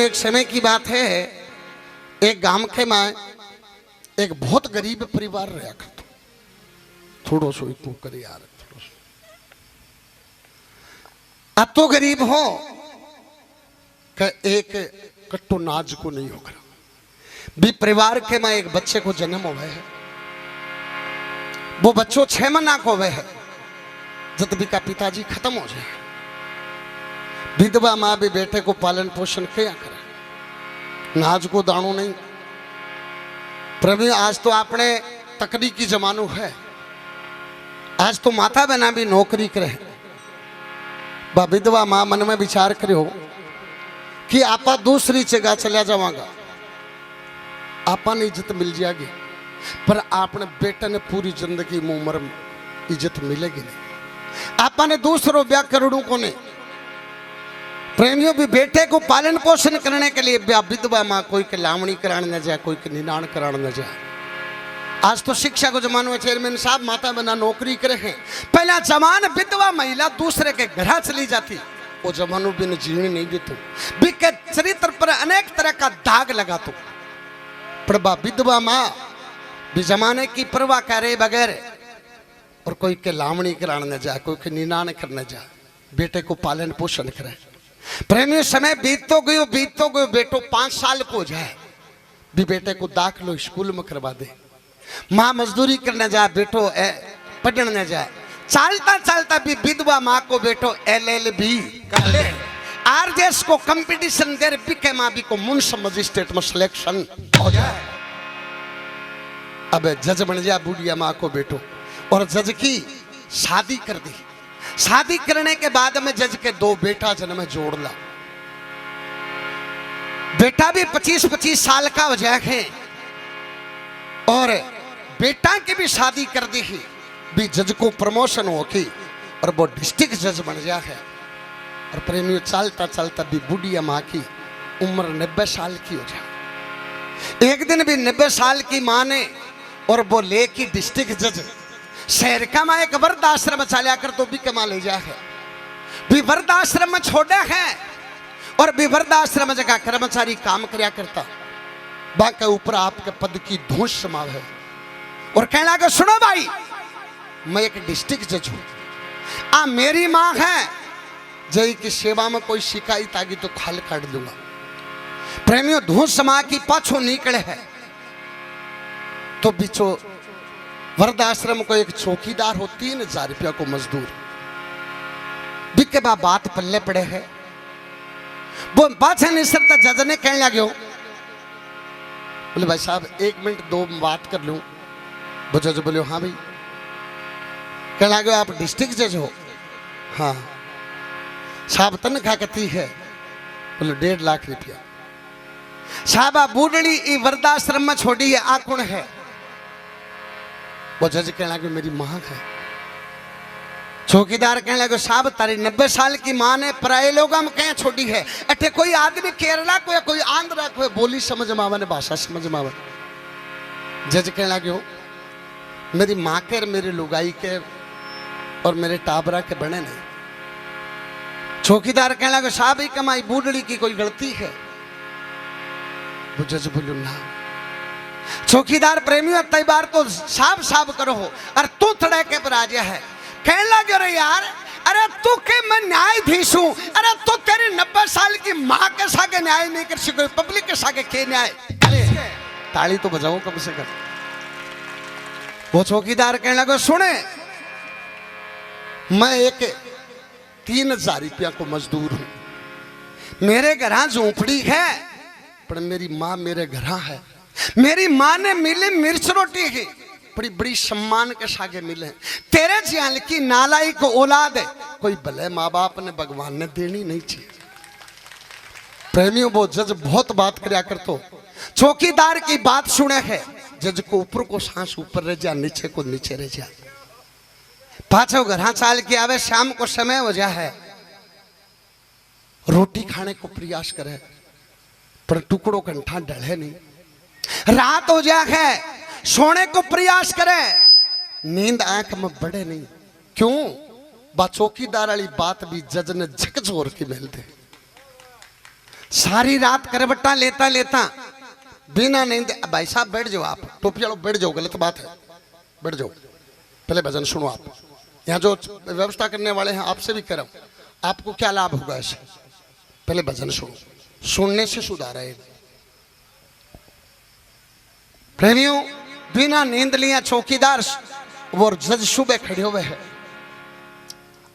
प्रेमियों, एक समय की बात है, एक गांव के में एक बहुत गरीब परिवार रहा करतो। थोड़ो सो इतू करे यार, थोड़ो सो अब तो गरीब हो कि एक कट्टो नाज को नहीं होगा भी। परिवार के में एक बच्चे को जन्म हुआ है, वो बच्चों 6 महीना को हुए है जब भी का पिताजी खत्म हो जाए। विधवा माँ भी बेटे को पालन पोषण क्या करे, नाज को दाणो नहीं। प्रभु आज तो आपने तकनीकी जमानो है, आज तो माता बहना भी नौकरी करे। बा विधवा माँ मन में विचार करो कि आपा दूसरी जगह चला जावांगा, आपा ने इज्जत मिल जाएगी, पर आपने बेटे ने पूरी जिंदगी में उम्र इज्जत मिलेगी नहीं। आपा ने दूसरों ब्याह करोड़ों को नहीं। प्रेमियों भी बेटे को पालन पोषण करने के लिए विधवा माँ कोई के लावणी कराने न जाए, कोई के निनाण कराने न जाए। आज तो शिक्षा को जमानो है, चेयरमैन साहब माता बना नौकरी करे हैं। पहला जमान विधवा महिला दूसरे के घर चली जाती, वो जमानो भी न जीने नहीं देते, बिके चरित्र पर अनेक तरह का दाग लगा तो। पर विधवा माँ भी जमाने की परवाह करे बगैर और कोई के लावणी कराने न जाए, कोई के निनाण करने जाए, बेटे को पालन पोषण करे। प्रेमी समय बीत तो गयो बेटो 5 साल को जाए भी बेटे को दाखिलो स्कूल में करवा दे। माँ मजदूरी करने जाए, बेटो पढ़ने जाए। चलता चलता भी विधवा माँ को बेटो LLB कर ले, RJS को कंपटीशन दे, बिके माँ भी को मुंश मजिस्ट्रेट में सिलेक्शन हो जाए। अब जज बन जाए बुढ़िया माँ को बेटो, और जज की शादी कर दी। शादी करने के बाद में जज के 2 बेटा जन्म जोड़ ला। बेटा भी 25-25 साल का हो जाए और बेटा की भी शादी कर दी ही भी। जज को प्रमोशन हो की और वो डिस्ट्रिक्ट जज बन गया है। और प्रेमियों चलता चलता भी बुढ़िया माँ की उम्र 90 साल की हो जाए। एक दिन भी 90 साल की माँ ने और वो ले की डिस्ट्रिक्ट जज शहर का माँ एक वृद्धाश्रम चलिया कर तो भी कमा ले जा है। भी वृद्धाश्रम में छोड़े हैं और भी वृद्धाश्रम जगह कर्मचारी काम करया करता। बाकी ऊपर आपके पद की धूस समाव है और कहने लगा सुनो भाई, मैं एक डिस्ट्रिक्ट जज हूं, आ मेरी माँ है, जय की सेवा में कोई शिकायत आगी तो खाल काट दूंगा। प्रेमियों धूस समा की पाछो निकले है तो बिचो वृद्धाश्रम को एक चौकीदार हो, 3000 रुपया को मजदूर। बिके बात पल्ले पड़े है, वो बात है निसरता जज ने कहने लगे, बोले भाई साहब 1 मिनट 2 बात कर लूं। वो जज बोले हाँ भाई। कहने लगे आप डिस्ट्रिक्ट जज हो? हाँ। साहब तनख्वाह कितनी है? बोले 1.5 लाख रुपया। साहब आप बूढ़ी वृद्धाश्रम में छोड़ी है, आ कौन है? वो जज कहने लगे मेरी माँ है। चौकीदार कहने लगे साहब तारी 90 साल की माँ ने पराये लोग हम कहीं छोड़ी है। अठे कोई आदमी केरला को या कोई आंध्रा को बोली समझ मावा ने भाषा समझ मावा। जज कहने लगे मेरी माँ के और मेरी लुगाई के और मेरे टाबरा के बने नहीं। चौकीदार कहने लगे साहब ही कमाई बूढ़ी की कोई गलती है? वो जज बोलो ना। चौकीदार प्रेमियों तय बार तो साफ करो हो, और तू थड़े के पर आ गया है। कहने लगे अरे यार, अरे तू के मैं न्यायाधीश हूं, अरे तू तेरी 90 साल की माँ के सागे न्याय नहीं कर सको, पब्लिक के सागे के न्याय? अरे ताली तो बजाओ कम से कम। वो चौकीदार कहने लगे सुने, मैं एक 3000 रुपया को मजदूर हूं, मेरे घर झोंपड़ी है, पर मेरी माँ मेरे घर है। मेरी माँ ने मिली मिर्च रोटी की बड़ी बड़ी सम्मान के सागे मिले। तेरे जियाल की नालाई को औलाद है, कोई भले माँ बाप ने भगवान ने देनी नहीं चाहिए। प्रेमियों वो जज बहुत बात करया करतो, चौकीदार की बात सुने है। जज को ऊपर को सांस ऊपर रह जा, नीचे को नीचे रह जा। पाछो घर चाल के आवे, शाम को समय हो जा है, रोटी खाने को प्रयास करे पर टुकड़ों कंठा डले नहीं। रात हो जा है, सोने को प्रयास करे, नींद आंख में बढ़े नहीं। क्यों? बा चौकीदार वाली बात भी जज ने झकझोर की मिल दे। सारी रात करवट्टा लेता लेता बिना नींद। भाई साहब बैठ जाओ, आप टोपी वालों बैठ जाओ, गलत बात है, बैठ जाओ। पहले भजन सुनो आप। यहाँ जो व्यवस्था करने वाले हैं आपसे भी कह रहा हूँ, आपको क्या लाभ होगा ऐसे? पहले भजन सुनो, सुनने से सुधार आएगा। प्रेमियों, बिना नींद लिया चौकीदार वो जज सुबह खड़े हुए हैं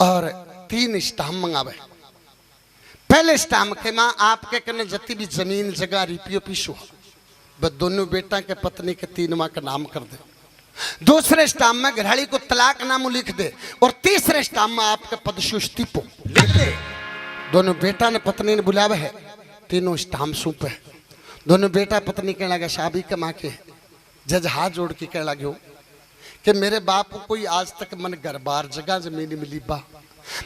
और 3 स्टाम्प मंगावे। पहले स्टाम्प के मां आपके कने जति भी जमीन जगह रिपियो पीसो बस दोनों बेटा के पत्नी के 3 माह का नाम कर दे। दूसरे स्टाम्प में घराड़ी को तलाक नाम लिख दे और तीसरे स्टाम्प में आपके पद से इस्तीफो लिख दे। दोनों बेटा ने पत्नी ने बुलावे है, तीनों स्टाम्प सूपे। दोनों बेटा पत्नी कहने लगे शादी कमा के। जज हाथ जोड़ के कहने लगे कि मेरे बाप को कोई आज तक मन घर बार जगह जमीन मिली बा,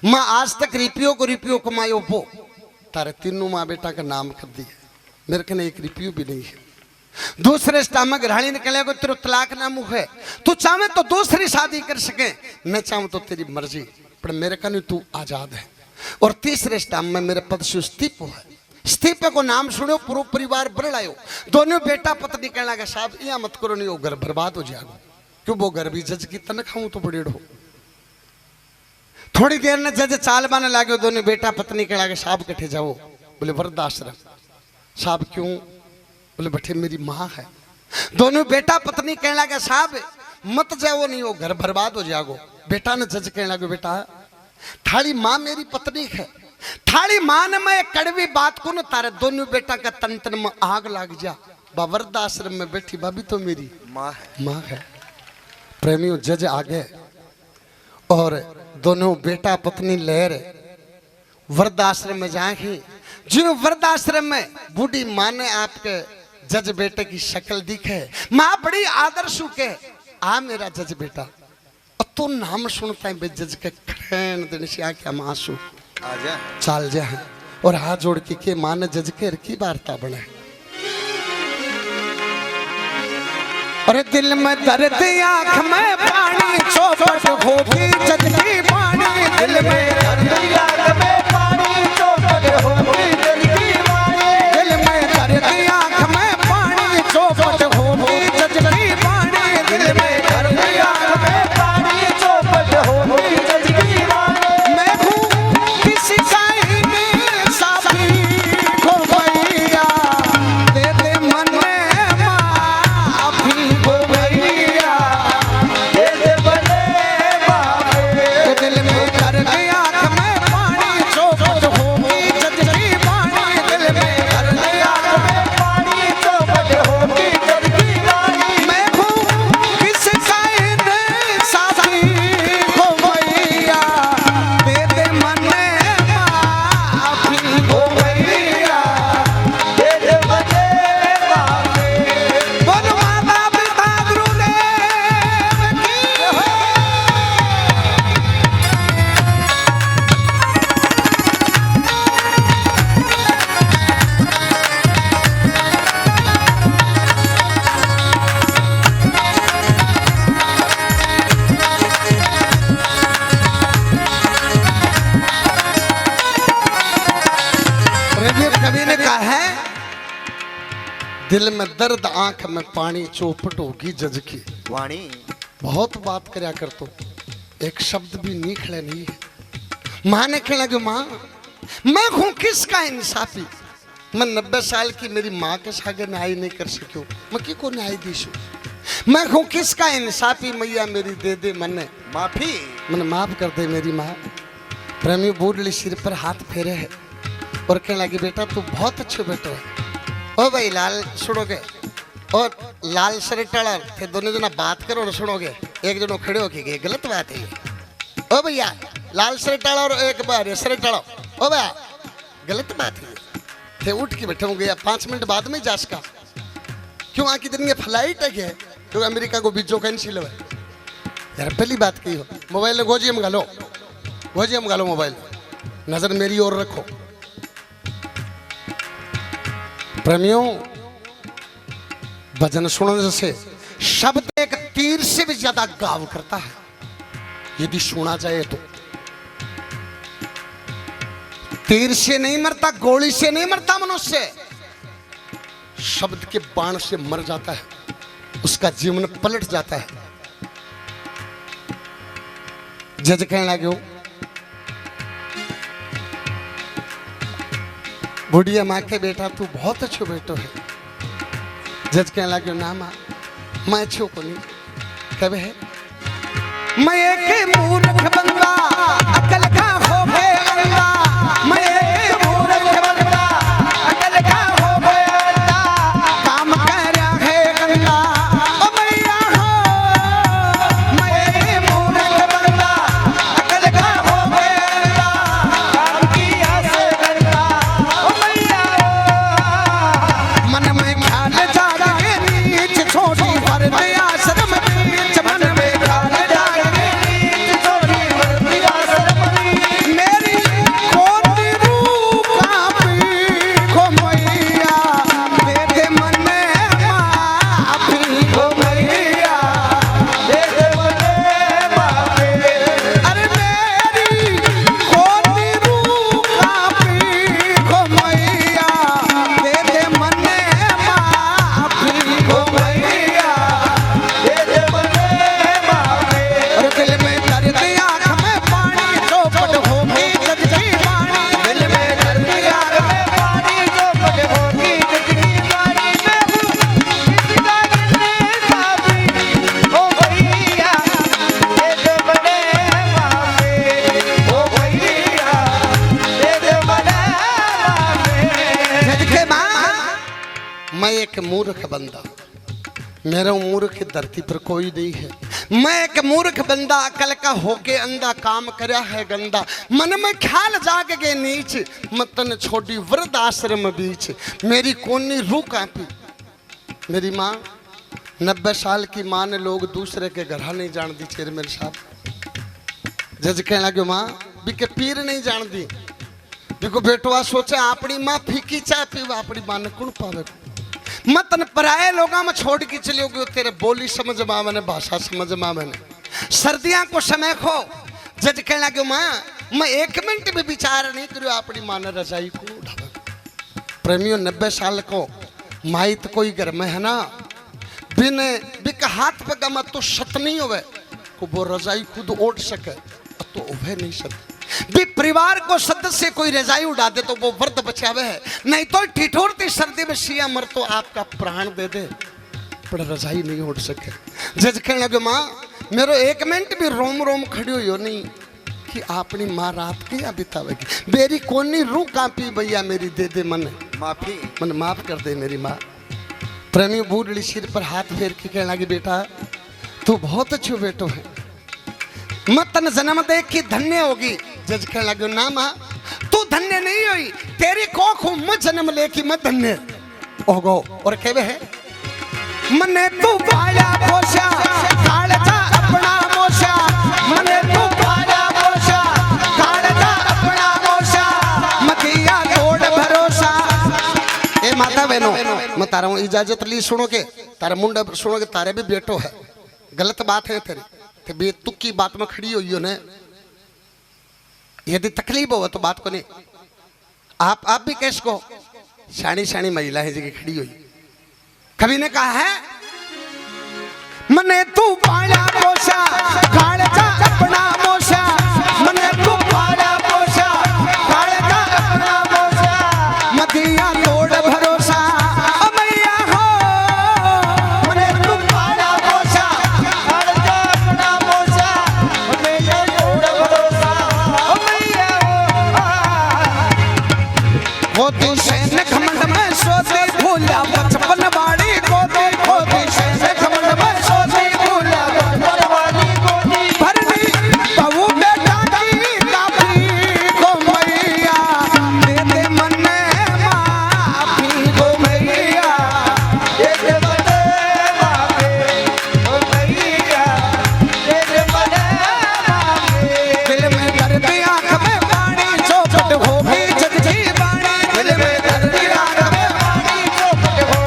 मैं आज तक रिपियो कमायो वो तारे तीनों माँ बेटा का नाम कर दिया, मेरे कने 1 रुपया भी नहीं है। दूसरे स्टाम्प घराणी ने कहले को तेरे तलाक नाम है, तू चाहे तो दूसरी शादी कर सके, मैं चाहूँ तो तेरी मर्जी, पर मेरे कने तू आजाद है। और तीसरे स्टाम्प में मेरे पद से इस्तीफा है। इस्तीफे को नाम सुनो, पूरा परिवार बरड़ायो। दोनों बेटा पत्नी कहने लगा साहब यहाँ मत करो, नहीं वो घर बर्बाद हो जाएगा, क्यों वो घर भी जज की तनख्वाह तो बड़ी हो। थोड़ी देर में जज चाल बाने लागे। दोनों बेटा पत्नी कहने लगे साहब कटे जाओ। बोले वृद्धाश्रम। साहब क्यों? बोले बठे मेरी माँ है। दोनों बेटा पत्नी कहने लगे साहब मत जाओ, नहीं हो घर बर्बाद हो जाओ। बेटा ने जज कहने लगे बेटा थाली माँ मेरी पत्नी है, थाली माँ ने मैं कड़वी बात को न तारे दोनों बेटा का तन तन में आग लग जा। वृद्धाश्रम में बैठी भाभी तो मेरी माँ है। प्रेमियों, जज आ गए और दोनों बेटा पत्नी लहर वृद्धाश्रम में जाएंगे। जिन वृद्धाश्रम में बूढ़ी माँ ने आपके जज बेटे की शक्ल दिखे, माँ बड़ी आदर सुके आ मेरा जज बेटा, और तू नाम सुनता है जज के खैन दिन से आके मासू आजा चाल जा है। और हाथ जोड़ के माँ ने जज के की वार्ता बने। और दिल में दर्द आँख में पानी चौपट होगी जज की पानी, दिल में दर्द आँख में पानी चौपट होगी जज की पानी, दिल में दर्द आँख में पानी चौपट होगी जज की पानी, दिल में दर्द आँख में पानी चौपट होगी जज की पानी। मैं हूँ किसी का ही साथी हो भैया, दे दे मन में माफी हो भैया, दे दे बड़े बाबे, दिल में दर्द आँख में पानी चौपट होगी जज की पानी, दिल में दर्द आँख में पानी चौपट होगी जज की पानी। मैं हूँ किसी का ही साथी हो भैया, दे दे मन में माफी हो भैया, दे दे बड़े बाबे। बोलो माता पिता गुरुदेव की हो। कवि ने कहा है दिल में दर्द आंख में पानी चौपट होगी जज की वाणी। बहुत बात करया कर तो एक शब्द भी निकले नहीं है। माँ ने कहने लगे माँ मैं हूँ किसका इंसाफी, मैं 90 साल की मेरी माँ के सागे न्याय नहीं कर सको, मैं की को न्यायाधीश हूँ। मैं हूँ किसका इंसाफी, मैया मेरी दे दे मन माफी, मैंने माफ कर दे मेरी माँ। प्रेमी बूढ़ी सिर पर हाथ फेरे है और कहने लगी बेटा तू बहुत अच्छे बेटो है। ओ भाई लाल सुनोगे, और लाल शर्ट वाला थे दोनों जना बात करो और सुनोगे। एक जनो खड़े होके गए गलत बात है। ओ भैया लाल शर्ट वाला और एक बार शर्ट वाला, ओ भैया गलत बात है। थे उठ के बैठे होंगे 5 मिनट बाद में जा सका, क्यों आके दिन ये फ्लाइट है क्योंकि अमेरिका को बीचो कैंसिल है यार। पहली बात की हो मोबाइल गोजियम घालो, गोजियम घालो मोबाइल, नजर मेरी ओर रखो। प्रेमियों, भजन सुनने से शब्द एक तीर से भी ज्यादा गाव करता है यदि सुना जाए तो। तीर से नहीं मरता, गोली से नहीं मरता मनुष्य, शब्द के बाण से मर जाता है, उसका जीवन पलट जाता है। जज कहने लगे बुढ़िया माँ के बेटा तू बहुत अच्छो बेटो है। जज कहने लगे ना माँ मैं अच्छो को नहीं, कब है मैं एक मूर्ख बंदा अकल का हो गया, मैं एक मूर्ख बंदा अकल का हो गया, काम कर रहा है गंदा ओ मैया हो, मैं एक मूर्ख बंदा अकल का हो गया, काम किया से गंदा ओ मैया मन में ख्याल जागे नीच छोटी पर दया शर्म नीच मन में मैं एक मूर्ख बंदा, मेरा मूर्ख धरती पर कोई नहीं है, मैं एक मूर्ख बंदा अकल का होके अंधा काम करया है गंदा, मन में ख्याल जाग गए नीच मतन छोड़ी वृद्ध आश्रम बीच, मेरी कोनी रूह कांपी। मेरी माँ 90 साल की माँ ने लोग दूसरे के घर नहीं जान दी। चेयरमैन साहब जज कहने लगे माँ बिके पीर नहीं जान दी, देखो बेटवा सोचे अपनी माँ फीकी चाय पीवा, अपनी माँ ने कौन पावे, मतन पराए लोगों में छोड़ के चले गए, तेरे बोली समझ में मैंने भाषा समझ में मैंने सर्दियां को समय खो। जज कहने लगे माँ मैं 1 मिनट भी विचार नहीं करूँ अपनी माँ ने रजाई को उठावा। प्रेमियों 90 साल को माई तो कोई घर में है ना, बिन बिक हाथ पे गमा तो सत नहीं होवे को वो रजाई खुद ओढ़ सके तो उभे नहीं सकते, भी परिवार को सदस्य कोई रजाई उड़ा दे तो वो व्रत बचावे है, नहीं तो ठिठुरती सर्दी में सिया मर तो आपका प्राण दे दे पर रजाई नहीं उड़ सके। जज कहने लगे माँ मेरो 1 मिनट भी रोम रोम खड़ी हुई हो नहीं कि अपनी माँ रात के यहाँ बितावेगी, मेरी कोनी रूह कांपी भैया मेरी दे दे मन माफी, मन माफ कर दे मेरी माँ। प्रेमी बूढ़ी सिर पर हाथ फेर के कहने लगी बेटा तू बहुत अच्छो बेटो है, मत तन जन्म देख के धन्य होगी। जज कहने लगे ना माँ तू धन्य नहीं हुई, तेरी कोख मैं जन्म लेके मैं धन्य होगो। और कहवे है मने तू पाया पोषा कालजा अपना मोशा, मने तू पाया पोषा कालजा अपना मोशा, मतिया तोड़ भरोसा। ए माता बहनों मैं तारा इजाजत ली सुनो के तारा मुंडा सुनो के तारे भी बेटो है, गलत बात है तेरी ते बेतुक की बात में खड़ी हुई हो ने, यदि तकलीफ हो तो बात को नहीं। आप भी कैस को शानी शानी महिला है जी खड़ी हुई, कभी ने कहा है मने तू पाला पोषा कालजा अपना मोशा, मने तू पाला पोषा कालजा अपना मोशा, मतिया तोड़ भरोसा ओ मैया हो, मने तू पाला पोषा कालजा अपना मोशा, मतिया तोड़ भरोसा ओ मैया हो। वो तू सैन घमंड में सोती भूला बचपन बाड़ी को देखो तू सैन घमंड में सोती भूला बचपन बाड़ी को भरनी बहू बेटा की काफी को मैया दे दे मन माफी को मैया, दे दे मन माफी को मैया, दे दे मन माफी। दिल में दर्द आँख में पानी चौपट हो भी जग जी बाणी, दिल में दर्द आँख में पानी चौपट हो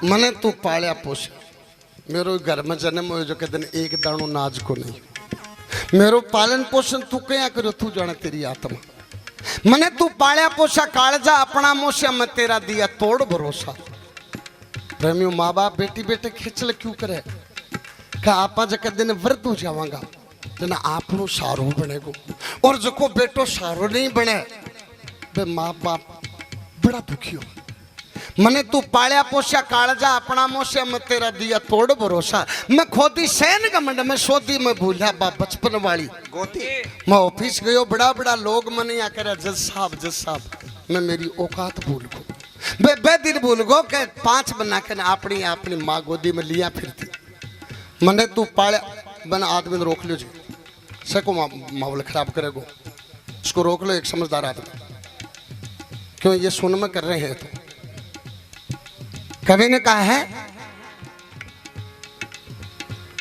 मने तू पालिया पोसा, मेरो घर में जन्म हो जो कहते एक दाणो नाज को नहीं, मेरो पालन पोषण तू क्या करो तू जाने तेरी आत्मा। मने तू पालिया पोसा कालजा अपना मोशा मैं तेरा दिया तोड़ भरोसा। प्रेमियों माँ बाप बेटी बेटे खिंचल क्यों करे का आपा जब दिन वृद्ध हो जावांगा जना आपनो सारो बनेगो और जो को बेटो सारो नहीं बने बे माँ बाप बड़ा दुखी हो। मने तू पालिया पोसा कालजा अपना मोशा मैं तेरा दिया तोड़ भरोसा। मैं खोदी सैन गमंड में सोदी में भूलिया बा बचपन वाली गोती। मैं ऑफिस गयो बड़ा बड़ा लोग मने आ करे जज साहब मैं मेरी औकात भूल गो बे दिन भूल गो के 5 बना के अपनी अपनी माँ गोदी में लिया फिरती। मने तू पालिया बना आदमी ने रोक लो जी सको माहौल खराब करेगो इसको रोक लो। एक समझदार आदमी क्यों ये सुन में कर रहे हैं तो कवि ने कहा है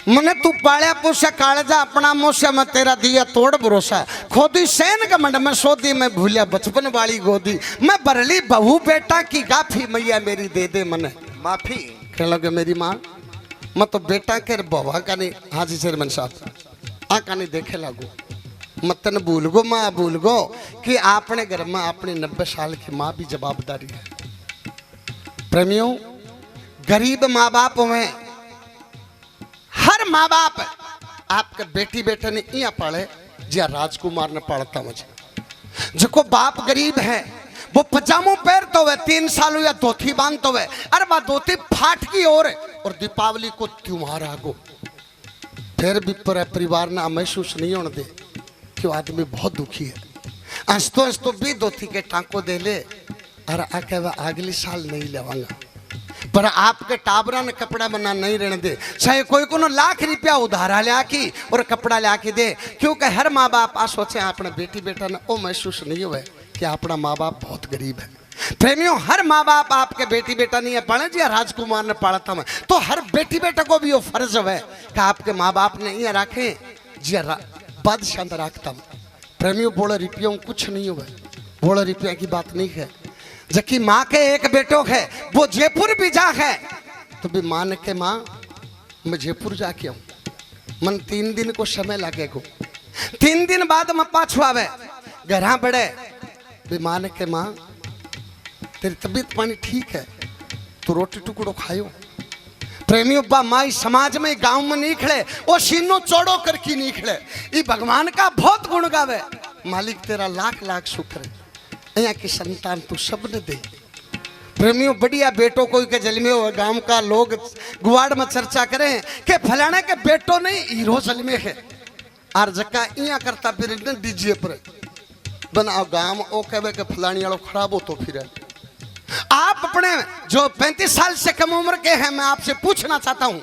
मने तू पालिया पोसा कालजा अपना मोशा मैं तेरा दिया तोड़ भरोसा। खोदी सैन गमंड में सोदी में भूलिया बचपन वाली गोदी। मैं बरली बहू बेटा की गाफी मैया मेरी दे दे मने माफी। कह लगे मेरी माँ मैं तो बेटा के बवा का नहीं। हाँ जी चेयरमैन साहब आ का नहीं देखे लागू मतन भूल गो माँ भूल गो कि आपने घर में अपनी 90 साल की माँ भी जवाबदारी है। प्रेमियों गरीब माँ बाप में हर माँ बाप आपके बेटी बेटे ने इया पाले जिया राजकुमार ने पालता मुझे। जो बाप गरीब है वो पजामो पहनते हुए 3 साल या धोती बांधते हुए अरे बा धोती फाट की और दीपावली को त्योहार आगो फिर भी परिवार ने महसूस नहीं होने दे कि आदमी बहुत दुखी है। हंसतो भी धोती के टांको दे ले और आके अगले साल नहीं लेवांगा पर आपके टाबरा ने कपड़ा बना नहीं रहने दे। चाहे कोई को लाख रुपया उधारा लिया की और कपड़ा लिया के दे क्योंकि हर माँ बाप आ सोचे अपने बेटी बेटा ने वो महसूस नहीं हुआ कि अपना माँ बाप बहुत गरीब है। प्रेमियों हर माँ बाप आपके बेटी बेटा नहीं है पढ़े जी राजकुमार ने पालता मैं तो हर बेटी बेटा को भी वो फर्ज है कि आपके माँ बाप ने ये रखे जी बादशाह रखता हूँ। प्रेमियों बोले रुपयों कुछ नहीं हुआ बोले रुपया की बात नहीं है। जबकि माँ के एक बेटो है वो जयपुर भी जा है तो भी मान के माँ मैं जयपुर जाके आऊँ मन 3 दिन को समय लगेगा 3 दिन बाद मैं पाछू आवे घर बड़े भी मान के माँ तेरी तबीयत पानी ठीक है तो रोटी टुकड़ो खायो। प्रेमियों बा माई समाज में गांव में नहीं खड़े वो सीनो चौड़ो करके नहीं खड़े ये भगवान का बहुत गुण गावे मालिक तेरा लाख लाख शुक्र है यहाँ की संतान तू सबने दे। प्रेमियों बढ़िया बेटों कोई के जन्मे हो गांव का लोग गुवाड़ में चर्चा करें कि फलाने के बेटो नहीं हीरो जन्मे है और जक्का यहाँ करता फिर डीजे पर बनाओ गांव ओ कहे के फलानी वालों खराब हो तो फिर आप अपने जो 35 साल से कम उम्र के हैं मैं आपसे पूछना चाहता हूं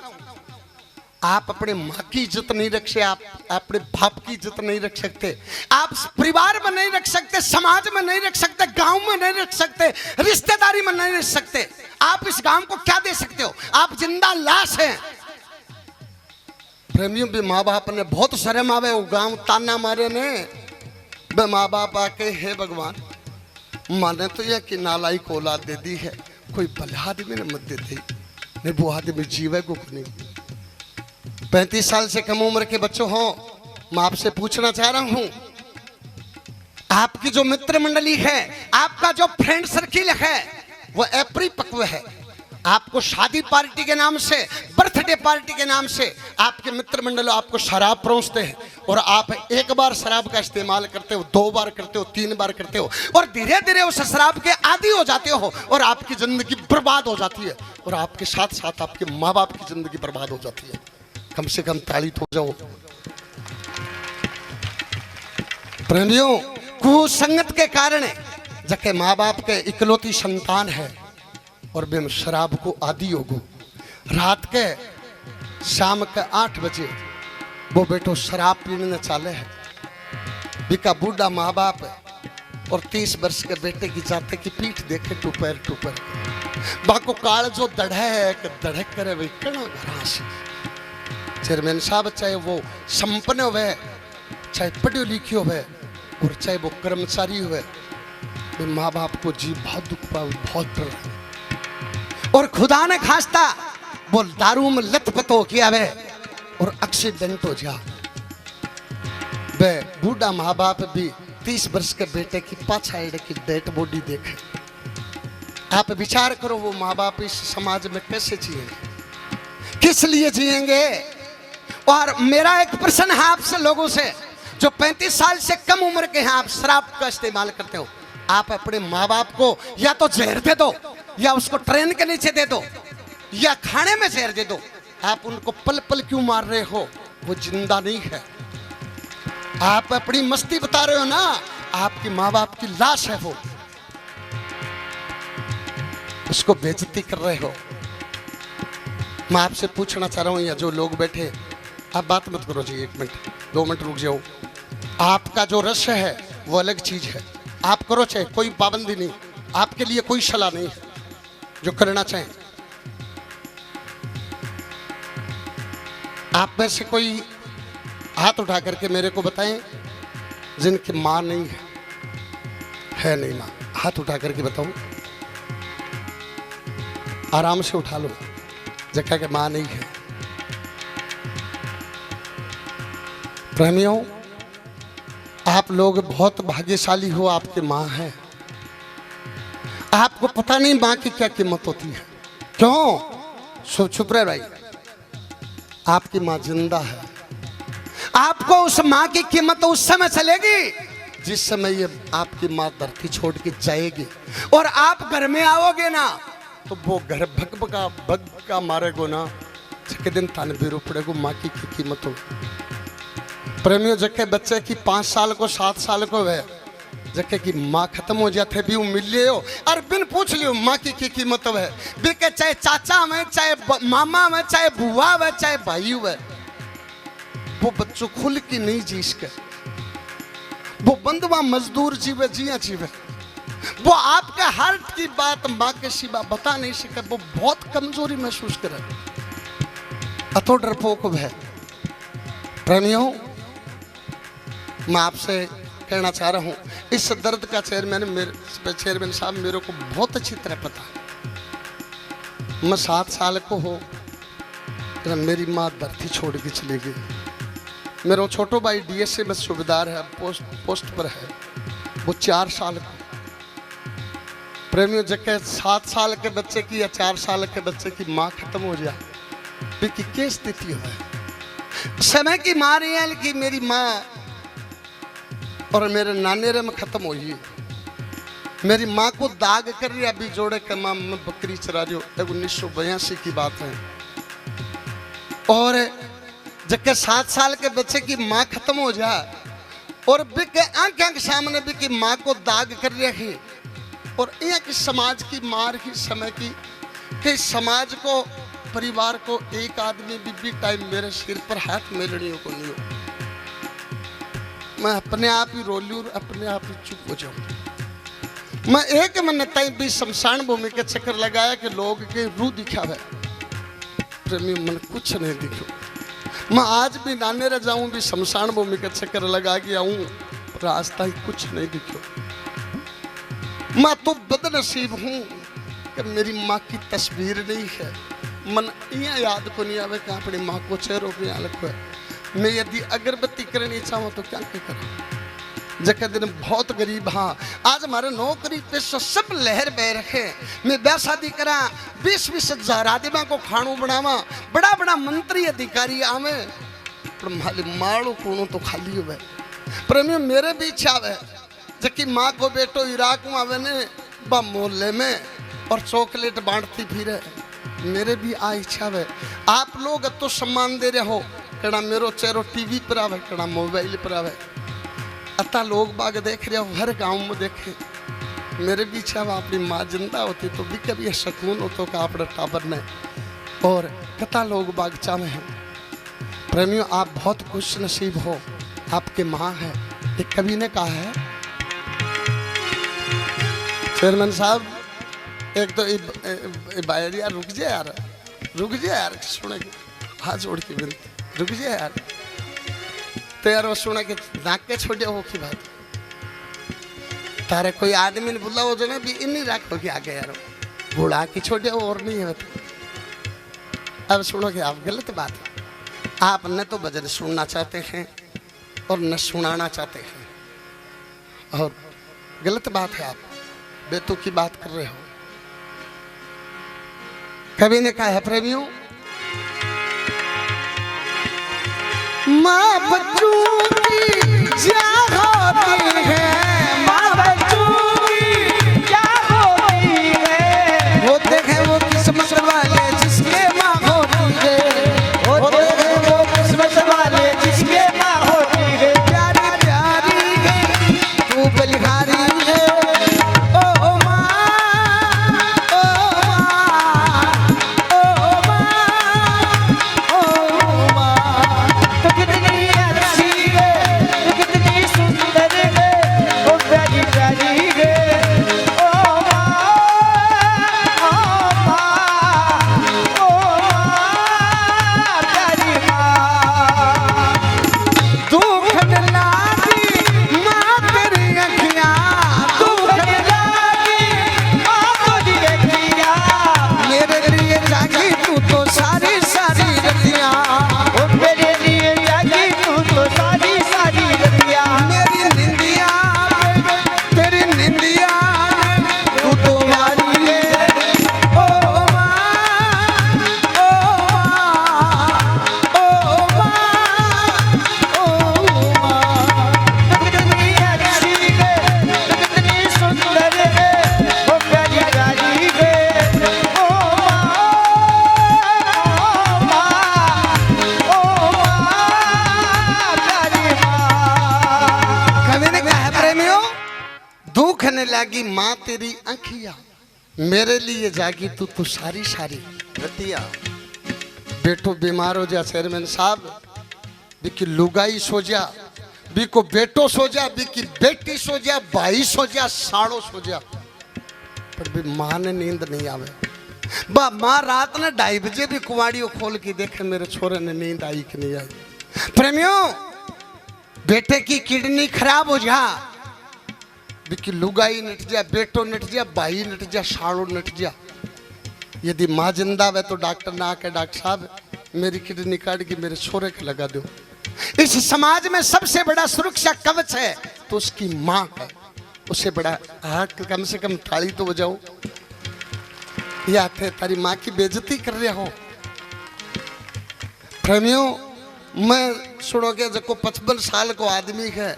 आप अपने माँ की इज्जत नहीं रख सकते आप अपने बाप की इज्जत नहीं रख सकते आप परिवार में नहीं रख सकते समाज में नहीं रख सकते गांव में नहीं रख सकते रिश्तेदारी में नहीं रख सकते। आप इस गांव को क्या दे सकते हो आप जिंदा लाश हैं। प्रेमियों भी माँ बाप ने बहुत शर्म आवे वो गांव ताना मारे ने बे माँ बाप आके हे भगवान माने तो यह कि नालायक औलाद दे दी है कोई भले आदमी ने मत दे दी नहीं वो आदमी जीवे को नहीं। 35 साल से कम उम्र के बच्चों हो मैं आपसे पूछना चाह रहा हूं आपकी जो मित्र मंडली है आपका जो फ्रेंड सर्किल है वो अपरिपक्व है। आपको शादी पार्टी के नाम से बर्थडे पार्टी के नाम से आपके मित्र मंडल आपको शराब परोसते हैं और आप एक बार शराब का इस्तेमाल करते हो 2 बार करते हो 3 बार करते हो और धीरे धीरे उस शराब के आदी हो जाते हो और आपकी जिंदगी बर्बाद हो जाती है और आपके साथ साथ आपके माँ बाप की जिंदगी बर्बाद हो जाती है। कम से कम ताली हो जाओ। प्रेमियों कुसंगत के कारण जबकि माँ बाप के इकलौती संतान है और बिन शराब को आदि होगो रात के शाम के 8 बजे वो बेटो शराब पीने चाले है बिका बूढ़ा माँ बाप है और 30 वर्ष के बेटे की जाते की पीठ देखे टूपर बाको काल जो दढ़क करे वही कणा घरास। चेयरमैन साहब चाहे वो संपन्न हुए चाहे पढ़े लिखे हुए और चाहे वो कर्मचारी हुए माँ बाप को जी बहुत दुख पाओ बहुत डर और खुदा ने खास्ता वो दारू में लथपथ हो किया वे और एक्सीडेंट हो जा वे बूढ़ा माँ बाप भी 30 वर्ष के बेटे की पाछाड़ की डेड बॉडी देखे। आप विचार करो वो माँ बाप इस समाज में कैसे जिएंगे, किस लिए जिएंगे। और मेरा एक प्रश्न है आपसे लोगों से जो 35 साल से कम उम्र के हैं, आप शराब का इस्तेमाल करते हो, आप अपने माँ बाप को या तो जहर दे दो या उसको ट्रेन के नीचे दे दो या खाने में जहर दे दो, आप उनको पल पल क्यों मार रहे हो? वो जिंदा नहीं है। आप अपनी मस्ती बता रहे हो ना, आपकी माँ बाप की लाश है, वो उसको बेइज्जती कर रहे हो। मैं आपसे पूछना चाह रहा हूं, या जो लोग बैठे, आप बात मत करो जी, 1 मिनट 2 मिनट रुक जाओ। आपका जो रस है वो अलग चीज है, आप करो चाहे, कोई पाबंदी नहीं, आपके लिए कोई सलाह नहीं है, जो करना चाहें। आप में से कोई हाथ उठा करके मेरे को बताएं जिनकी माँ नहीं है नहीं माँ, हाथ उठा करके बताओ, आराम से उठा लो, जगह के माँ नहीं है। प्रेमियों, आप लोग बहुत भाग्यशाली हो, आपकी माँ है। आपको पता नहीं माँ की क्या कीमत होती है। क्यों छुप रहे भाई? आपकी माँ जिंदा है। आपको उस माँ की कीमत उस समय चलेगी जिस समय ये आपकी माँ धरती छोड़ के जाएगी, और आप घर में आओगे ना तो वो घर भग मारेगो ना, जिसके दिन थाने बीरो पड़ेगो माँ की कीमत हो। प्रेमियों, जके बच्चे की 5 साल को 7 साल को है, जके की माँ खत्म हो जाते भी मिल लियो और बिन पूछ लियो माँ की कीमत है, बिके चाहे चाचा में, चाहे मामा में, चाहे बुआ में, चाहे भाई में, वो बच्चों खुल की नहीं जी सके। वो बंधुआ मजदूर जीवे जिया जीवे, वो आपके हार्ट की बात माँ के सिवा बता नहीं सके। वो बहुत कमजोरी महसूस करे, अतो डरपोक है। प्रेमियों, मैं आपसे कहना चाह रहा हूं, इस दर्द का चेयरमैन साहब मेरे को बहुत अच्छी तरह पता है। मैं 7 साल को हो, मेरी माँ धरती छोड़ के चली गई। मेरा छोटो भाई डीएसए में सूबेदार है, पोस्ट पर है, वो 4 साल को। प्रेमियों, जबकि 7 साल के बच्चे की या 4 साल के बच्चे की माँ खत्म हो जाए, की क्या स्थिति है? समय की माँ रही है कि मेरी माँ और मेरे नानेरे में खत्म हो गई। मेरी माँ को दाग कर रही, अभी जोड़े के माँ में बकरी चरा रही हो, 1982 की बात है। और जबकि 7 साल के बच्चे की माँ खत्म हो जाए और बिके आंख के सामने भी की माँ को दाग कर रही, और यह कि समाज की मार की समय की कि समाज को, परिवार को, एक आदमी भी टाइम मेरे सिर पर हाथ मेलनी को नहीं हो, मैं अपने आप ही रो लूं और अपने आप ही चुप हो जाऊं। मैं 1 महीने तक भी शमशान भूमि के चक्कर लगाया कि लोग के रूह दिखावे, प्रेमी मन कुछ नहीं दिखो। मैं आज भी नाने रह जाऊं भी शमशान भूमि का चक्कर लगा के आऊं, रास्ता ही कुछ नहीं दिखो। मैं तो बदनसीब हूं कि मेरी माँ की तस्वीर नहीं है। मन यह याद को नहीं आवे कि अपनी माँ को चेहरों पे यहाँ रखो है। मैं यदि अगरबत्ती करनी चाहूँ तो क्या करूँ? जगह दिन बहुत गरीब, हाँ आज हमारे नौकरी पे सब लहर बह रखे। मैं ब्याह शादी करा, 20-20 हजार आदमी को खानू बनावा, बड़ा बड़ा मंत्री अधिकारी आवे, पर माड़ो कोणों तो खाली हुए। प्रेमियों, मेरे भी इच्छा है जबकि माँ को बेटो इराक में आवे ने बा मोहल्ले में और चॉकलेट बांटती फिरे, मेरे भी आ इच्छा है। आप लोग तो सम्मान दे रहे हो, कड़ा मेरो चेहरो टीवी पर आवे, कड़ा मोबाइल पर आवे, अता लोग बाग देख रहे हो, हर गांव में देखे। मेरे भी इच्छा है अपनी माँ जिंदा होती तो भी कभी सुकून होता का अपने टाबर ने, और कता लोग बाग चाहे हैं। प्रेमियों, आप बहुत खुश नसीब हो, आपके माँ है। एक कवि ने कहा है, चेयरमैन साहब एक तो यार रुक जाए यार, रुक जाए यार, सुने हाथ जोड़ के बिनती, रुक जाए यार। तो यार वो सुना के नाक के छोड़े हो की बात, तारे कोई आदमी ने बुला हो जो ना भी इन्हीं रखो कि आगे यार बुढ़ा की छोटे और नहीं है। अब सुनोगे आप, गलत बात है। आप न तो भजन सुनना चाहते हैं और न सुनाना चाहते हैं, और गलत बात है। आप बेतु की बात कर रहे हो। कवि ने कहा है प्रेमियों, माँ बच्चों की क्या होती है, माँ बच्चों की क्या होती है, वो देखे वो किस्मत वाले जिसके माँ होती है, वो देखे वो किस्मत वाले जिसके माँ होती है। प्यारी प्यारी है तू बलिहारी है, ओ माँ, ओ माँ, ओ माँ, तो कितनी अच्छी है, तो कितनी सुंदर है, ओ प्यारी प्यारी है, ओ माँ, ओ प्यारी माँ। दुख न लागी माँ तेरी अखियाँ, दुख न लागी माँ तेरी अखियाँ, मेरे लिए जागी तू तो सारी सारी रतियाँ, ओ मेरे लिए जागी तू तो सारी सारी रतियाँ, मेरी निंदिया तेरी निंदिया तू तो वाली है, ओ माँ, ओ माँ, ओ माँ, तो कितनी अच्छी है, तो कितनी सुंदर है, ओ प्यारी प्यारी है, ओ माँ, प्यारी माँ। कवि ने कहा है प्रेमियों, दुख न लागी माँ तेरी आँखियाँ, मेरे लिए जागी तू तो सारी सारी रतिया। बेटो बीमार हो जा चेयरमैन साहब, बिकी लुगाई सो जा, बिको बेटो सो जा, बिकी बेटी सो जा, भाई सो जा, साड़ो सो जा, पर भी माँ ने नींद नहीं आवे। बा माँ रात ने 2:30 बजे भी कुवाड़ियों खोल के देखे मेरे छोरे ने नींद आई कि नहीं आई। प्रेमियों, बेटे की किडनी खराब हो जा, बिकी लुगाई नट जा, बेटो नट जा, भाई नट जा, साड़ो नट जा। यदि माँ जिंदा है तो डॉक्टर ना आके डॉक्टर साहब मेरी किडनी काट के मेरे छोरे के लगा दो। इस समाज में सबसे बड़ा सुरक्षा कवच है तो उसकी माँ है। उससे बड़ा हाथ कम से कम ताली तो बजाओ। या थे तारी माँ की बेइज्जती कर रहे हो। प्रेमियों, मैं सुनोगे जो 55 साल को आदमी है,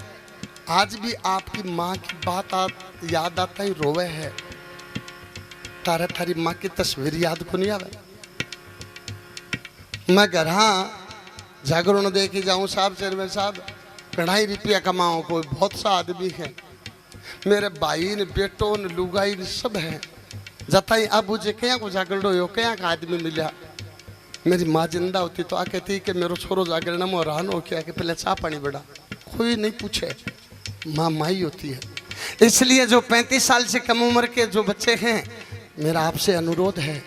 आज भी आपकी माँ की बात याद आता ही रोवे है। तारे थारी माँ की तस्वीर याद को नहीं आवे। मैं घर जागरण दे के जाऊँ साहब, चेयरमैन साहब, 2.5 रुपया कमाओ, कोई बहुत सा आदमी है, मेरे भाई ने बेटो ने लुगाई ने सब है। जताई अब मुझे क्या को जागरणो हो, क्या का आदमी मिला। मेरी माँ जिंदा होती तो आके थी कि मेरे छोरो जागरण में हैरान हो क्या कि पहले चाह पानी बड़ा, कोई नहीं पूछे। माँ माई होती है। इसलिए जो 35 साल से कम उम्र के जो बच्चे हैं, मेरा आपसे अनुरोध है,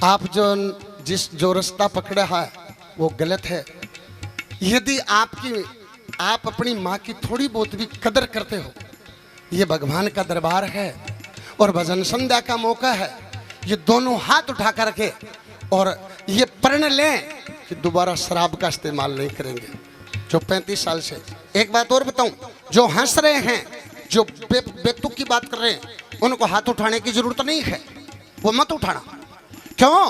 आप जो रास्ता पकड़ा है वो गलत है। यदि आप अपनी माँ की थोड़ी बहुत भी कदर करते हो, ये भगवान का दरबार है और भजन संध्या का मौका है। ये दोनों हाथ उठा कर रखे और ये प्रण लें कि दोबारा शराब का इस्तेमाल नहीं करेंगे। जो 35 साल से, एक बात और बताऊं, जो हंस रहे हैं, जो बेतुक की बात कर रहे हैं, उनको हाथ उठाने की जरूरत नहीं है, वो मत उठाना। क्यों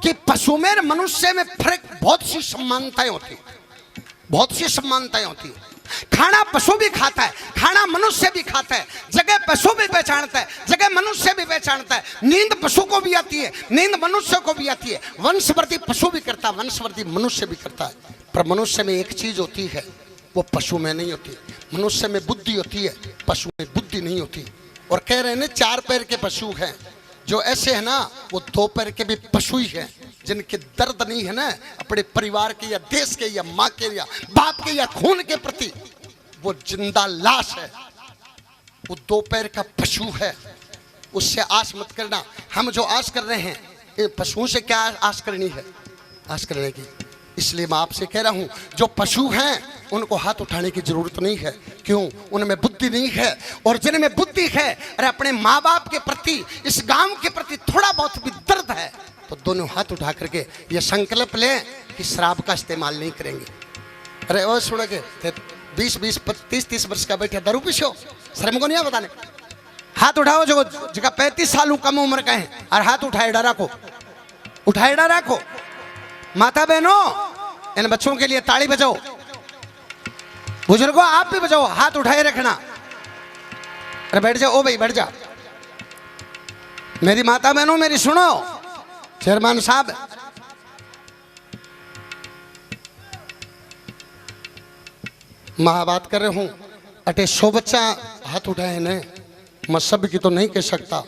कि पशु में मनुष्य में फर्क, बहुत सी समानताएं होती, बहुत सी समानताएं होती है। खाना पशु भी खाता है, खाना मनुष्य भी खाता है, जगह पशु भी पहचानता है, जगह मनुष्य भी पहचानता है। नींद पशु को भी आती है, नींद मनुष्य को भी आती है। वंशवृद्धि पशु भी करता है, वंशवृद्धि मनुष्य भी करता है। पर मनुष्य में एक चीज होती है, वो पशु में नहीं होती। मनुष्य में बुद्धि होती है, पशु में बुद्धि नहीं होती। और कह रहे हैं 4 पैर के पशु हैं, जो ऐसे है ना, वो 2 पैर के भी पशु ही हैं, जिनके दर्द नहीं है ना अपने परिवार के या देश के या माँ के या बाप के या खून के प्रति, वो जिंदा लाश है, वो 2 पैर का पशु है। उससे आस मत करना। हम जो आस कर रहे हैं, पशुओं से क्या आस करनी है? आस करने की इसलिए मैं आपसे कह रहा हूं, जो पशु हैं उनको हाथ उठाने की जरूरत नहीं है। क्यों? उनमें बुद्धि नहीं है। और जिनमें बुद्धि है, अरे अपने माँ बाप के प्रति, इस गांव के प्रति थोड़ा बहुत भी दर्द है, तो दोनों हाथ उठा करके ये संकल्प लें कि शराब का इस्तेमाल नहीं करेंगे। अरे वो सुन के 20-20, 30-30 वर्ष का बैठे दारू पीछो, शर्म को नहीं बताने। हाथ उठाओ जो जगह 35 साल कम उम्र का है, और हाथ उठाए डरा को, उठाए डरा को। माता बहनों, इन बच्चों के लिए ताली बजाओ। बुजुर्गों आप भी बजाओ, हाथ उठाए रखना। अरे बैठ जाओ, ओ भाई बैठ जा। मेरी माता बहनों मेरी सुनो, चेयरमैन साहब, मैं बात कर रहा हूं। अटे 100 बच्चा हाथ उठाए ने, मैं सब की तो नहीं कह सकता,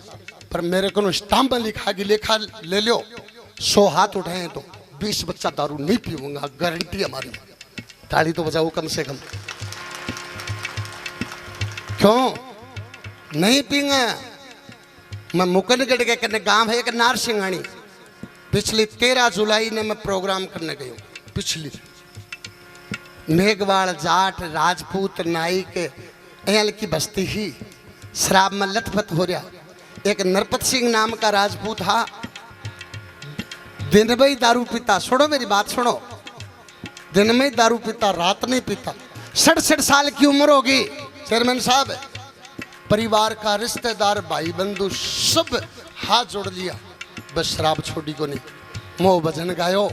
पर मेरे को स्टाम्प लिखा कि लेखा ले लो, 100 हाथ उठाए तो 20 बच्चा दारू नहीं पीऊंगा, गारंटी हमारी। ताली तो बजाओ कम से कम। क्यों नहीं पींगा? मैं मुकनगढ़ के कने गांव है एक नारसिंगानी, पिछली 13 जुलाई ने मैं प्रोग्राम करने गई हूँ। पिछली मेघवाड़, जाट, राजपूत, नाइक एल की बस्ती ही शराब में लथपथ हो रहा। एक नरपत सिंह नाम का राजपूत था, दिन में ही दारू पीता। सुनो मेरी बात सुनो, दिन में ही दारू पीता, रात नहीं पीता। 67 साल की उम्र होगी। चेयरमैन साहब, परिवार का, रिश्तेदार, भाई बंधु सब हाथ जोड़ लिया, बस शराब छोड़ी को नहीं। मोह भजन गायो,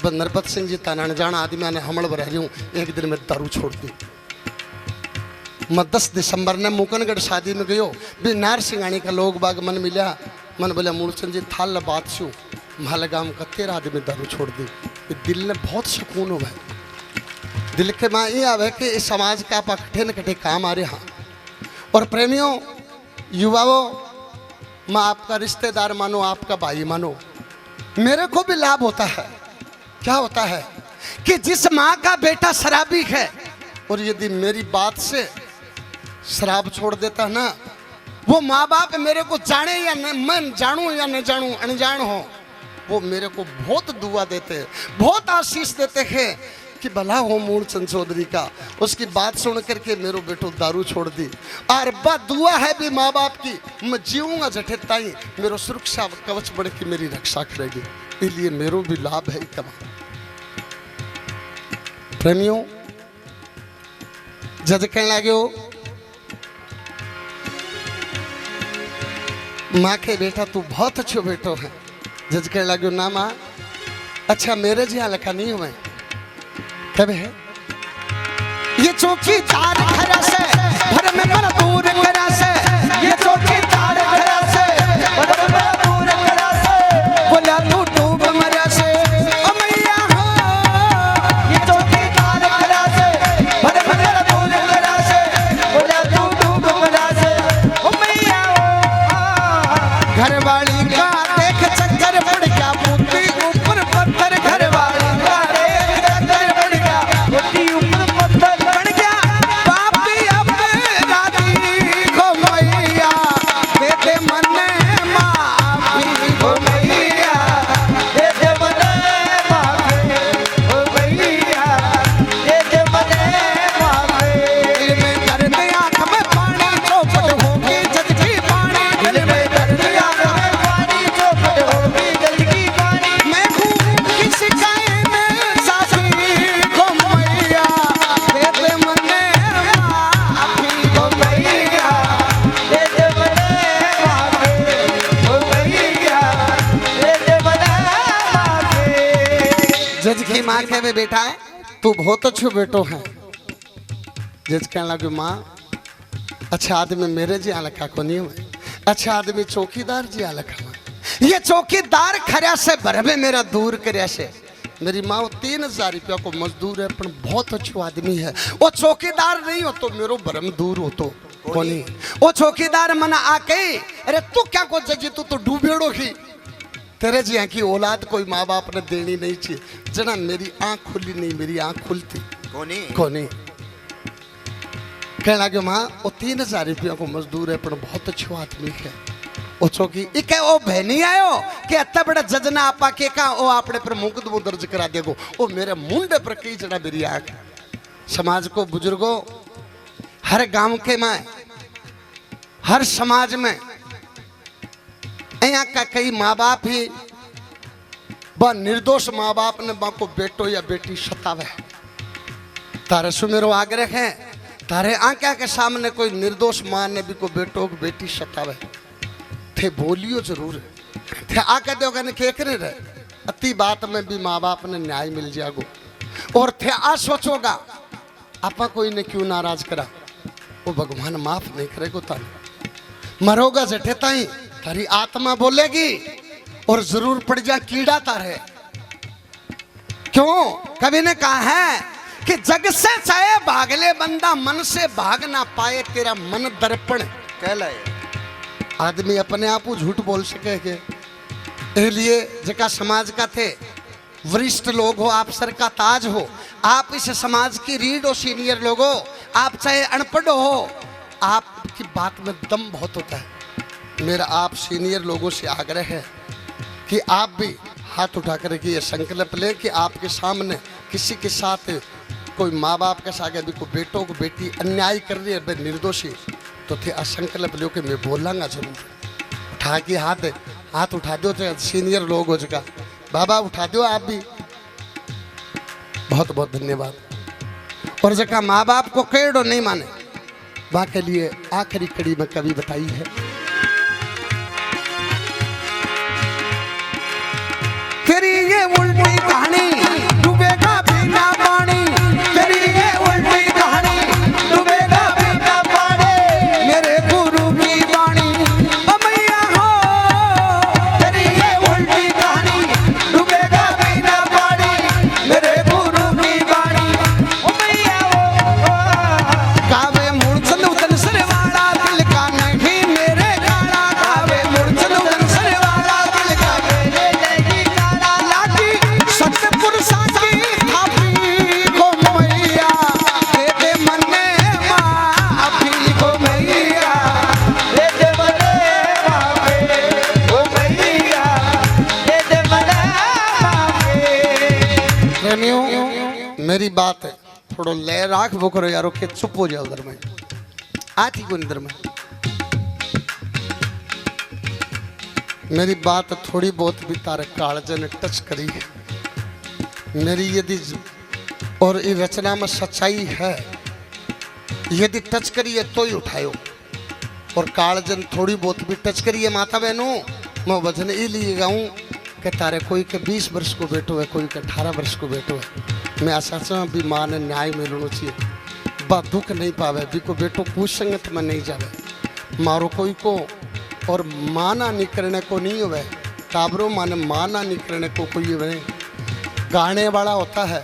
बस नरपत सिंह जी ताना जाना आदमी ने हमल बरह रही हूँ, एक दिन में दारू छोड़ दी। मैं 10 दिसंबर ने मुकनगढ़ शादी में गयो, भी नार सिंगानी का लोग बाग मन मिला। मन बोला मूलचंद जी थाल बात छू, मालगाम का 13 आदमी दारू छोड़ दी। दिल ने बहुत सुकून हुआ। दिल के माँ ये आवे कि इस समाज का आप कठे न कठे काम आ रहे हैं। और प्रेमियों, युवाओं, मैं आपका रिश्तेदार मानो, आपका भाई मानो, मेरे को भी लाभ होता है। क्या होता है कि जिस माँ का बेटा शराबी है, और यदि मेरी बात से शराब छोड़ देता है ना, वो माँ बाप मेरे को जाने या न, मैं जानूं या न जानूं, अनजान हो, वो मेरे को बहुत दुआ देते हैं, बहुत आशीष देते हैं कि भला हो मूलचंद चौधरी का। उसकी बात सुन करके मेरे बेटो दारू छोड़ दी। और बात दुआ है भी माँ बाप की, मैं जीऊंगा जठे ताई मेरो सुरक्षा कवच बढ़ के मेरी रक्षा करेगी। इसलिए मेरो भी लाभ है कमा। प्रेमियों, जज कहने लगे हो माँ के बेटा तू बहुत अच्छो बेटो है। जज कहने लगे ना माँ, अच्छा मेरे जी लखा नहीं हुए कब है ये चौकीदार घर से घर में बड़ा दूर घर से, ये चौकीदार घर से घर में बड़ा दूर घर से, बोला तू डूब मर से ओ मैया हो। ये चौकीदार घर से घर में बड़ा दूर घर से, बोला तू डूब मर से ओ मैया हो। घर वाली का देख चक्कर पड़ गया, मुट्ठी ऊपर पत्थर, घर वाली जज की माँ के में बेटा है तू बहुत अच्छो बेटो है। जज कहने लगे माँ, अच्छा आदमी मेरे जी लखा को नहीं हुए, अच्छा आदमी चौकीदार जी लखा। ये चौकीदार खरिया से भरवे मेरा दूर कर से। मेरी माँ 3000 रुपया को मजदूर है, पर बहुत अच्छो आदमी है। वो चौकीदार नहीं हो तो मेरो भरम दूर हो तो कोनी। वो चौकीदार मना आके, अरे तू क्या को जजी, तू तो डूबेड़ो ही, तेरे जी की औलाद कोई माँ बाप ने देनी नहीं चाहिए। जना मेरी आंख खुली नहीं, मेरी आंख खुलती कोनी। कहने लगे माँ वो 3000 रुपया को मजदूर है, पर बहुत अच्छो आदमी है। ओछो की इके ओ बहनी आयो कि अत्ता बड़ा जजना आपा के का ओ आपने पर मुकदमो दर्ज करा देगो ओ मेरे मुंडे पर कई जड़ा मेरी आंख। समाज को बुजुर्गों हर गांव के में हर समाज में यहाँ का कई माँ बाप ही बा निर्दोष माँ बाप ने बा को बेटो या बेटी सतावे। तारे सु मेरो आग्रह है तारे आंख्या के सामने कोई निर्दोष माँ ने भी को बेटो को बेटी सतावे थे बोलियो जरूर थे आके दो के करे रहे अति बात में भी माँ बाप ने न्याय मिल जाएगो। और थे आ सोचोगा आपा कोई ने क्यों नाराज करा वो भगवान माफ नहीं करेगो ताने मरोगा जठे ताई तारी आत्मा बोलेगी और जरूर पड़ जा कीड़ा तारे। क्यों कभी ने कहा है कि जग से चाहे भाग ले बंदा मन से भाग ना पाए तेरा मन दर्पण कहलाए। आदमी अपने आप को झूठ बोल सके के इसलिए जका समाज का थे वरिष्ठ लोग हो आप सर का ताज हो आप इस समाज की रीढ़ हो सीनियर लोग हो आप चाहे अनपढ़ हो आपकी बात में दम बहुत होता है। मेरा आप सीनियर लोगों से आग्रह है कि आप भी हाथ उठा कर ये संकल्प ले कि आपके सामने किसी के साथ कोई माँ बाप के साथ भी कोई बेटों को बेटी अन्याय कर रही है निर्दोषी तो थे असंकल्प लो कि मैं बोलांगा जरूर। उठा के हाथ उठा दो तो सीनियर लोग हो जगह बाबा उठा दो आप भी। बहुत बहुत धन्यवाद। और जगह माँ बाप को केड़ो नहीं माने वहाँ के लिए आखिरी कड़ी में कवि बताई है तेरी ये उल्टी कहानी डूबेगा बिना पानी तेरी ये उल्टी कहानी डूबेगा बिना पानी मेरे गुरु की वाणी ओ मैया हो तेरी ये उल्टी कहानी डूबेगा बिना पानी मेरे गुरु की वाणी ओ मैया हो कावे मूर्छन उदन सरवाला दिल का नहीं मेरे काला कावे मूर्छन उदन सरवाला दिल का मेरे नहीं सतपुर साची थापी को मैया दे दे मने माफी को मैया दे दे मने माफी को मैया दे दे मने माफी। प्रेमियों मेरी बात है थोड़ो ले राख वो करो यारो के चुप हो जाओ उधर में आती को इधर में मेरी बात थोड़ी बहुत भी तारे कालजे ने टच करी है मेरी यदि और ये रचना में सच्चाई है यदि टच करिए तो ही उठायो और कालजन थोड़ी बहुत भी टच करिए माता बहनों मैं वजन ये लिए गाऊँ कि तारे कोई के 20 वर्ष को बेटो है कोई के 18 वर्ष को बेटो है मैं आशा चाहूँ भी माँ ने न्याय मिलना चाहिए बा दुख नहीं पावे भी को बेटो कुछ संगत में नहीं जावे मारो कोई को और माना निकलने को नहीं हुए काबरों माने माना निकलने को कोई हुए गाने वाला होता है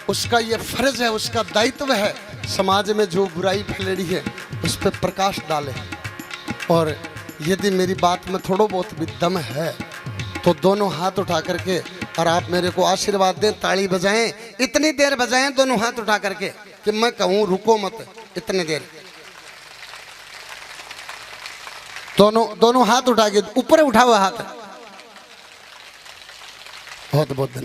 उसका ये फर्ज है उसका दायित्व है समाज में जो बुराई फैलड़ी है उस पर प्रकाश डाले। और यदि मेरी बात में थोड़ा बहुत भी दम है तो दोनों हाथ उठा करके और आप मेरे को आशीर्वाद दें ताली बजाएं इतनी देर बजाएं दोनों हाथ उठा करके कि मैं कहूँ रुको मत इतनी देर दोनों हाथ उठा के ऊपर उठा हुआ हाथ बहुत बहुत धन्यवाद।